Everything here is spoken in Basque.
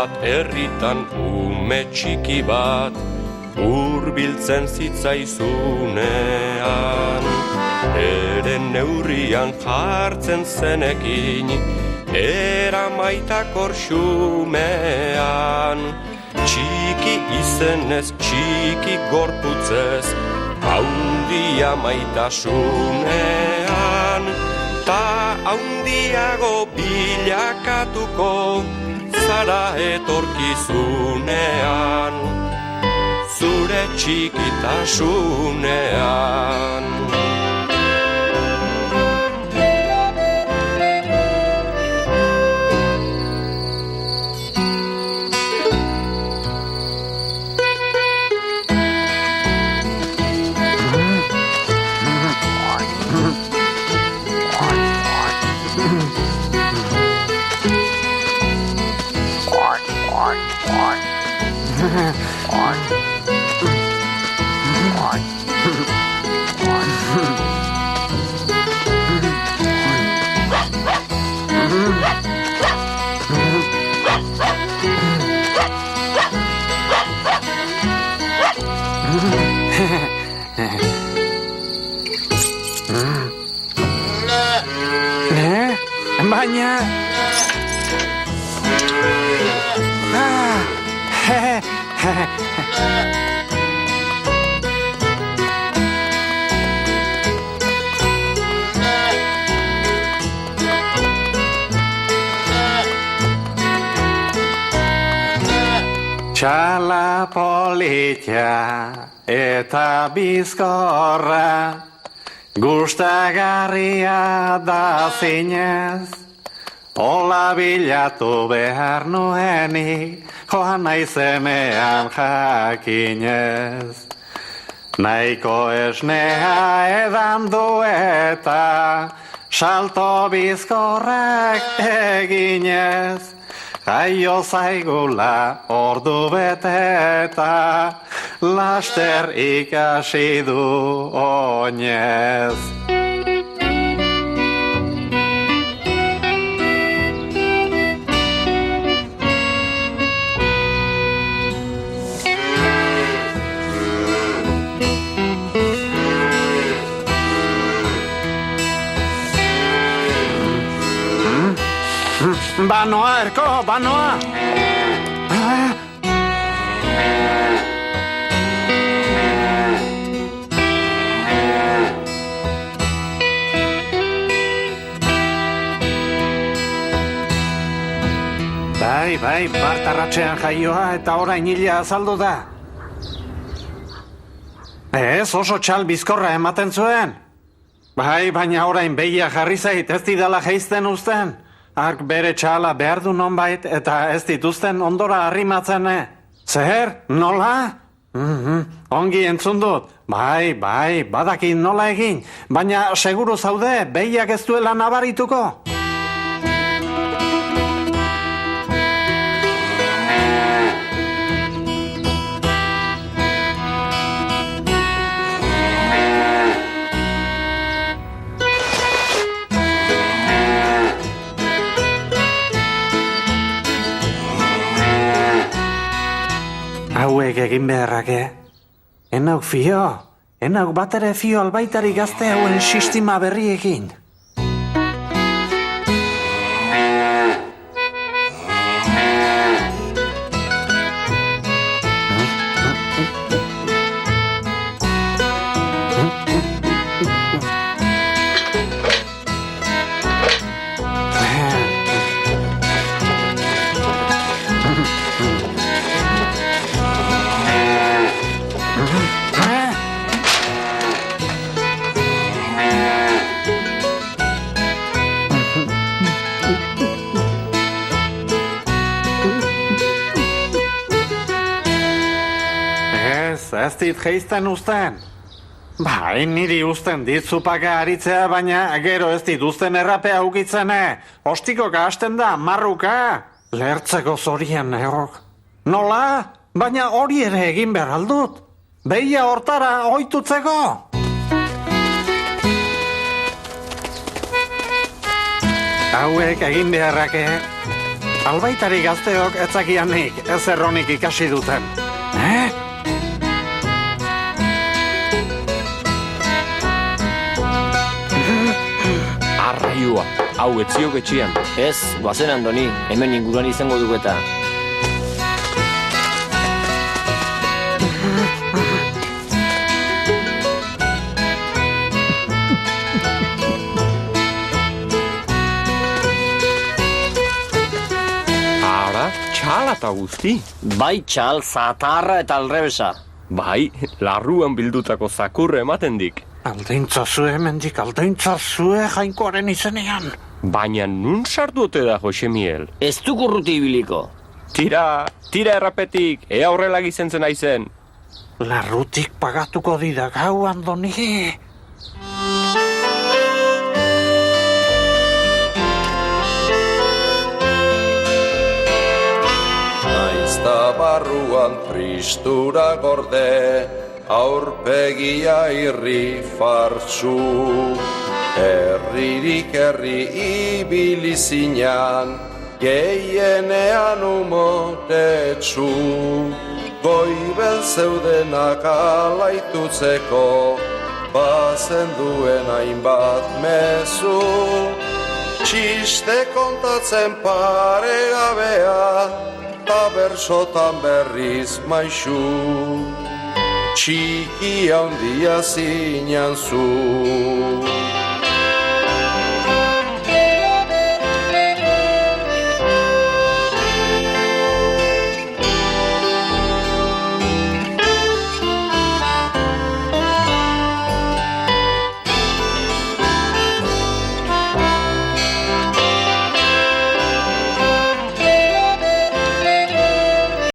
bat herritan ume txiki bat hurbiltzen zitzaizunean. Ere neurrian jartzen zenekin eramaitakor xumean. Txiki izenez, txiki gorputzez, haundia maitasunean. Ta haundiago bilakatuko zara etorkizunean, zure txikitasunean. Baina... Txala politia eta bizkorra, gustagarria da zinez, hola bilatu behar nuenik, joan naizenean jakinez. Naiko esnea edan du eta salto bizkorrak eginez, jaio zaigula ordu beteta, laster ikasi du oinez. Banoa, Erko, banoa! Bai, bartarratxean jaioa eta orain hila azaldu da. Ez, oso txal bizkorra ematen zuen. Bai, baina orain behia jarri zait, ez didala jeizten uzten. Ark bere txala behar du nonbait eta ez dituzten ondora arrimatzen. Zer, nola? Ongi entzun dut. Bai, badaki nola egin. Baina seguru zaude, behiak ez duela nabarituko. Hauek egin beharrake. Enauk fio. Enauk batere fio albaitari gazte hauen sistema berriekin. Ez dit geizten uzten. Bai, niri uzten dit zupaka aritzea, baina gero ez dit uzten errapea ukitzene. Ostikoka hasten da, marruka. Lertzeko zorien errok. Nola? Baina hori ere egin behar aldut. Behia hortara ohitutzeko. Hauek egin beharrake. Albaitari gazteok etzakianik ez erronik ikasi duten. Arraioa, hau etziok etxian. Ez, guazen Andoni, hemen inguruan izango dugu eta. Ara, txala eta guzti. Bai txal, zatarra eta alrebesa. Bai, larruan bildutako zakurre ematen dik. Aldaintzazue, mendik, aldaintzazue jainkoaren izenean. Baina nun sartu ote da, Josemiel? Ez du kurruti ibiliko. Tira errapetik, ea horrela gizentzen aizen. Larrutik pagatuko dida gau, Andoni. Aizta barruan tristura gorde, aurpegia irri fartsu. Herririk herri ibili zinan, gehienean umotetsu. Goibel zeudenak alaitutzeko, bazen duen hainbat mezu. Txiste kontatzen paregabea, ta bersotan berriz maixu. Txiki handia zinan zu.